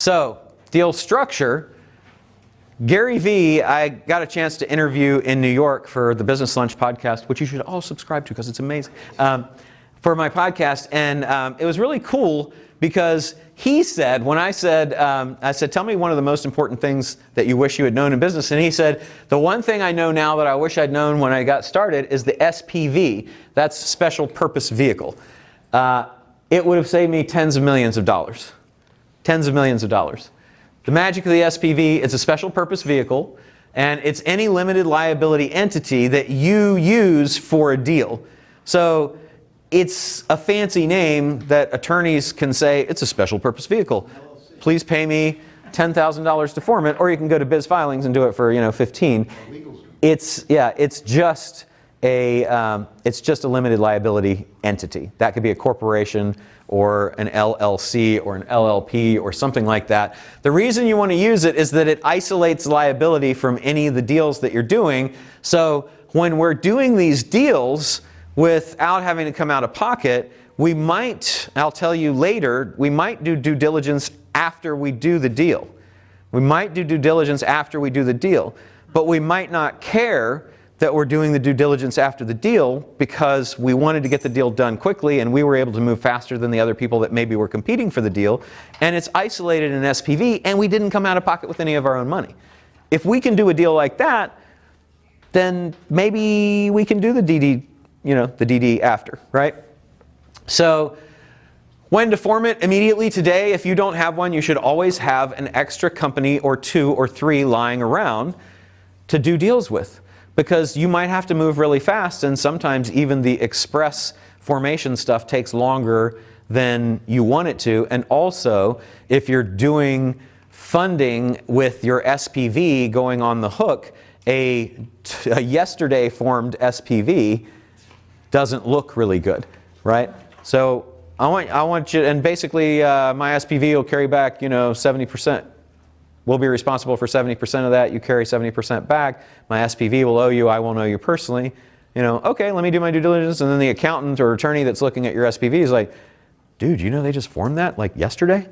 So, deal structure. Gary Vee, I got a chance to interview in New York for the Business Lunch podcast, which you should all subscribe to because it's amazing, for my podcast. And it was really cool because he said, when I said, tell me one of the most important things that you wish you had known in business. And he said, the one thing I know now that I wish I'd known when I got started is the SPV. That's Special Purpose Vehicle. It would have saved me tens of millions of dollars. Tens of millions of dollars. The magic of the SPV, it's a special purpose vehicle, and it's any limited liability entity that you use for a deal. So it's a fancy name that attorneys can say, it's a special purpose vehicle. Please pay me $10,000 to form it, or you can go to Biz Filings and do it for, $15. It's just a limited liability entity. That could be a corporation or an LLC or an LLP or something like that. The reason you want to use it is that it isolates liability from any of the deals that you're doing. So when we're doing these deals without having to come out of pocket, we might, I'll tell you later, we might do due diligence after we do the deal. We might do due diligence after we do the deal, but we might not care that we're doing the due diligence after the deal because we wanted to get the deal done quickly and we were able to move faster than the other people that maybe were competing for the deal. And it's isolated in SPV and we didn't come out of pocket with any of our own money. If we can do a deal like that, then maybe we can do the DD, the DD after, right? So when to form it immediately today, if you don't have one, you should always have an extra company or 2 or 3 lying around to do deals with. Because you might have to move really fast, and sometimes even the express formation stuff takes longer than you want it to. And also, if you're doing funding with your SPV going on the hook, a yesterday formed SPV doesn't look really good, right? So I want you, and basically my SPV will carry back, 70%. We'll be responsible for 70% of that. You carry 70% back. My SPV will owe you. I won't owe you personally. Okay, let me do my due diligence. And then the accountant or attorney that's looking at your SPV is like, dude, they just formed that like yesterday?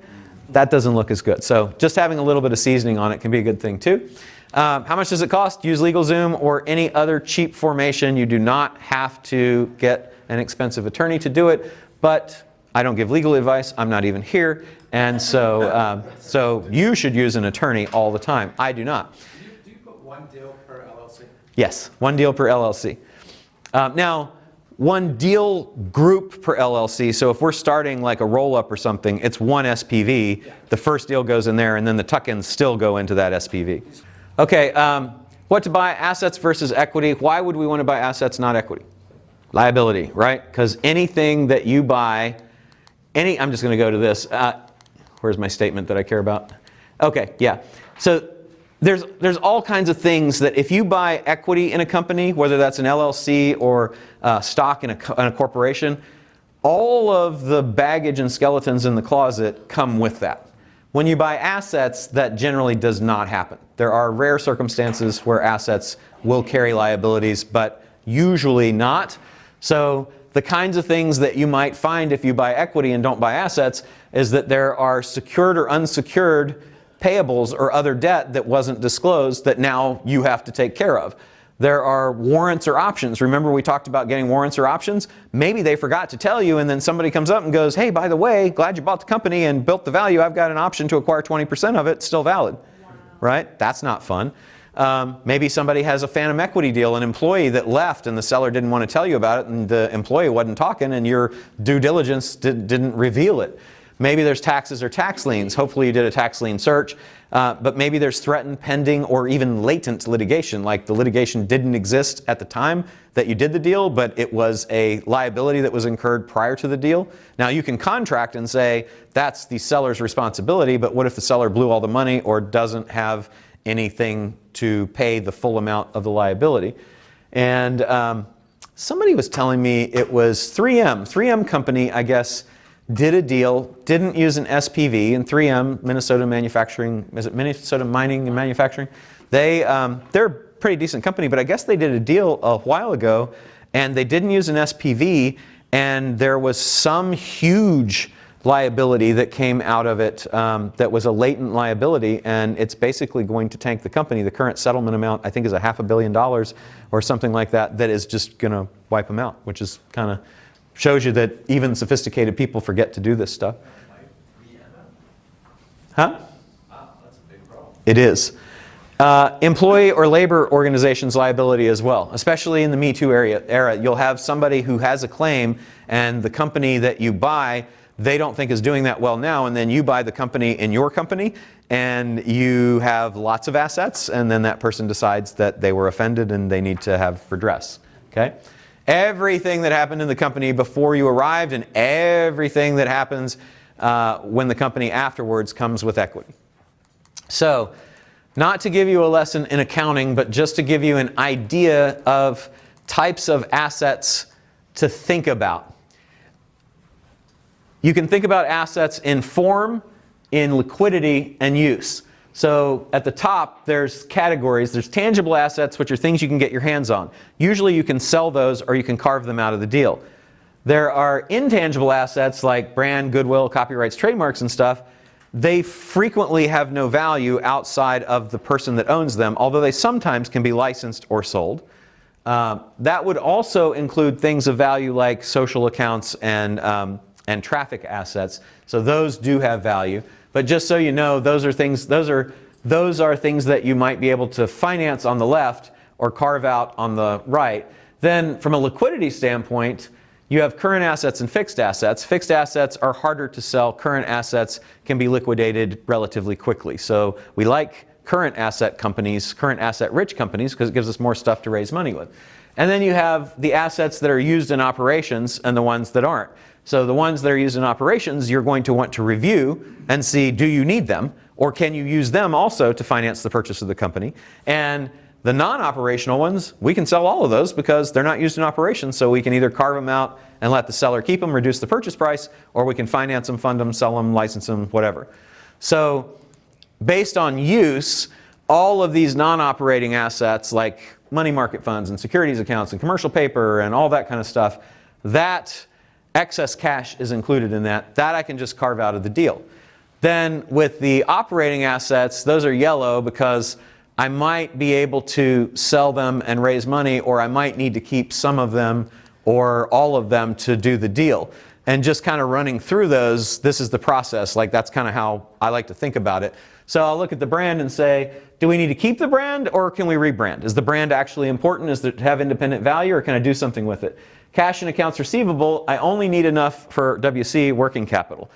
That doesn't look as good. So just having a little bit of seasoning on it can be a good thing too. How much does it cost? Use LegalZoom or any other cheap formation. You do not have to get an expensive attorney to do it, but I don't give legal advice. I'm not even here. And so, so you should use an attorney all the time. I do not. Do you put one deal per LLC? Yes, one deal per LLC. Now, one deal group per LLC. So if we're starting like a roll-up or something, it's one SPV. Yeah. The first deal goes in there, and then the tuck-ins still go into that SPV. Okay, what to buy? Assets versus equity. Why would we want to buy assets, not equity? Liability, right? Because anything that you buy, I'm just going to go to this. Where's my statement that I care about? Okay, yeah. So there's all kinds of things that if you buy equity in a company, whether that's an LLC or stock in a corporation, all of the baggage and skeletons in the closet come with that. When you buy assets, that generally does not happen. There are rare circumstances where assets will carry liabilities, but usually not. So the kinds of things that you might find if you buy equity and don't buy assets is that there are secured or unsecured payables or other debt that wasn't disclosed that now you have to take care of. There are warrants or options. Remember we talked about getting warrants or options? Maybe they forgot to tell you and then somebody comes up and goes, hey, by the way, glad you bought the company and built the value. I've got an option to acquire 20% of it. It's still valid. Wow. Right? That's not fun. Maybe somebody has a phantom equity deal, an employee that left and the seller didn't want to tell you about it and the employee wasn't talking and your due diligence didn't reveal it. Maybe there's taxes or tax liens. Hopefully you did a tax lien search. But maybe there's threatened, pending, or even latent litigation, like the litigation didn't exist at the time that you did the deal, but it was a liability that was incurred prior to the deal. Now you can contract and say that's the seller's responsibility, but what if the seller blew all the money or doesn't have anything to pay the full amount of the liability? And somebody was telling me it was 3M Company, I guess, did a deal, didn't use an SPV, and 3M, Minnesota Manufacturing, is it Minnesota Mining and Manufacturing? They're a pretty decent company, but I guess they did a deal a while ago, and they didn't use an SPV, and there was some huge liability that came out of it that was a latent liability, and it's basically going to tank the company. The current settlement amount, I think, is $500 million or something like that, that is just going to wipe them out, which is kind of shows you that even sophisticated people forget to do this stuff. Huh? That's a big problem. It is. Employee or labor organizations liability as well, especially in the Me Too era. You'll have somebody who has a claim, and the company that you buy, they don't think is doing that well now, and then you buy the company in your company, and you have lots of assets, and then that person decides that they were offended and they need to have redress. Okay? Everything that happened in the company before you arrived and everything that happens when the company afterwards comes with equity. So, not to give you a lesson in accounting, but just to give you an idea of types of assets to think about. You can think about assets in form, in liquidity, and use. So at the top, there's categories. There's tangible assets, which are things you can get your hands on. Usually you can sell those or you can carve them out of the deal. There are intangible assets like brand, goodwill, copyrights, trademarks, and stuff. They frequently have no value outside of the person that owns them, although they sometimes can be licensed or sold. That would also include things of value like social accounts and traffic assets. So those do have value. But just so you know, those are things that you might be able to finance on the left or carve out on the right. Then from a liquidity standpoint, you have current assets and fixed assets. Fixed assets are harder to sell. Current assets can be liquidated relatively quickly. So we like current asset companies, current asset rich companies, because it gives us more stuff to raise money with. And then you have the assets that are used in operations and the ones that aren't. So the ones that are used in operations, you're going to want to review and see, do you need them? Or can you use them also to finance the purchase of the company? And the non-operational ones, we can sell all of those because they're not used in operations, so we can either carve them out and let the seller keep them, reduce the purchase price, or we can finance them, fund them, sell them, license them, whatever. So based on use, all of these non-operating assets like money market funds and securities accounts and commercial paper and all that kind of stuff, that excess cash is included in that. That I can just carve out of the deal. Then with the operating assets, those are yellow because I might be able to sell them and raise money, or I might need to keep some of them or all of them to do the deal. And just kind of running through those, this is the process. Like that's kind of how I like to think about it. So I'll look at the brand and say, do we need to keep the brand or can we rebrand? Is the brand actually important? Does it have independent value or can I do something with it? Cash and accounts receivable, I only need enough for WC working capital,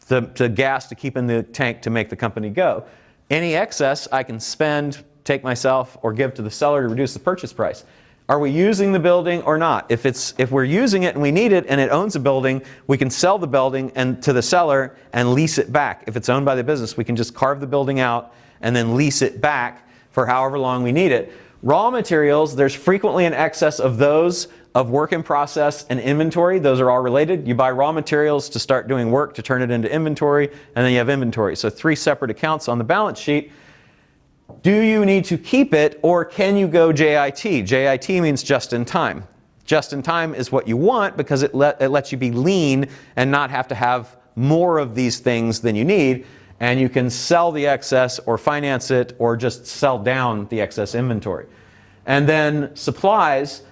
to gas to keep in the tank to make the company go. Any excess I can spend, take myself, or give to the seller to reduce the purchase price. Are we using the building or not? If we're using it and we need it and it owns a building, we can sell the building and to the seller and lease it back. If it's owned by the business, we can just carve the building out and then lease it back for however long we need it. Raw materials, there's frequently an excess of those of work in process and inventory. Those are all related. You buy raw materials to start doing work to turn it into inventory, and then you have inventory. So 3 separate accounts on the balance sheet. Do you need to keep it or can you go JIT? JIT means just in time. Just in time is what you want because it lets you be lean and not have to have more of these things than you need. And you can sell the excess or finance it or just sell down the excess inventory. And then supplies,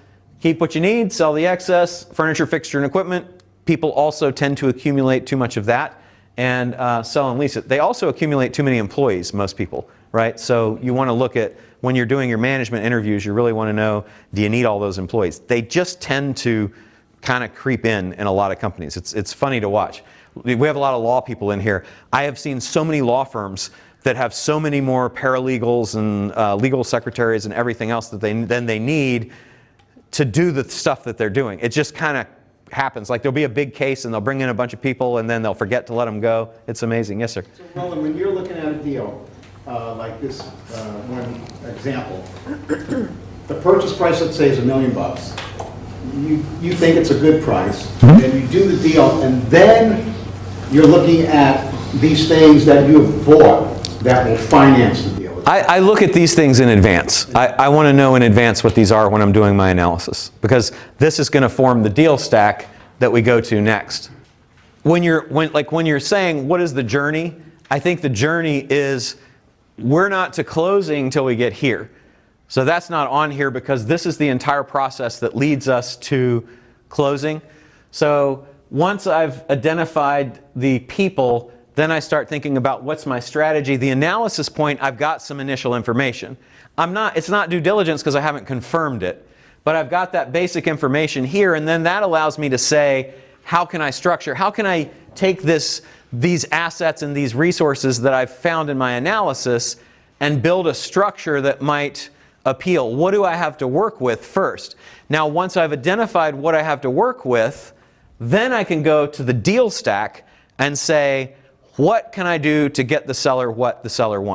keep what you need, sell the excess. Furniture, fixture, and equipment, people also tend to accumulate too much of that and sell and lease it. They also accumulate too many employees, most people. Right? So you want to look at, when you're doing your management interviews, you really want to know, do you need all those employees? They just tend to kind of creep in a lot of companies. It's funny to watch. We have a lot of law people in here. I have seen so many law firms that have so many more paralegals and legal secretaries and everything else that they need to do the stuff that they're doing. It just kind of happens. Like there'll be a big case and they'll bring in a bunch of people and then they'll forget to let them go. It's amazing. Yes, sir. So Roland, when you're looking at a deal, like this one example, the purchase price, let's say, is $1 million. You think it's a good price, and you do the deal, and then you're looking at these things that you have bought that will finance the deal. I look at these things in advance. I want to know in advance what these are when I'm doing my analysis, because this is going to form the deal stack that we go to next. when you're saying what is the journey, I think the journey is we're not to closing till we get here. So that's not on here because this is the entire process that leads us to closing. So once I've identified the people, then I start thinking about what's my strategy. The analysis point, I've got some initial information. It's not due diligence because I haven't confirmed it, but I've got that basic information here, and then that allows me to say, how can I structure? How can I take these assets and these resources that I've found in my analysis and build a structure that might appeal? What do I have to work with first? Now, once I've identified what I have to work with, then I can go to the deal stack and say, what can I do to get the seller what the seller wants?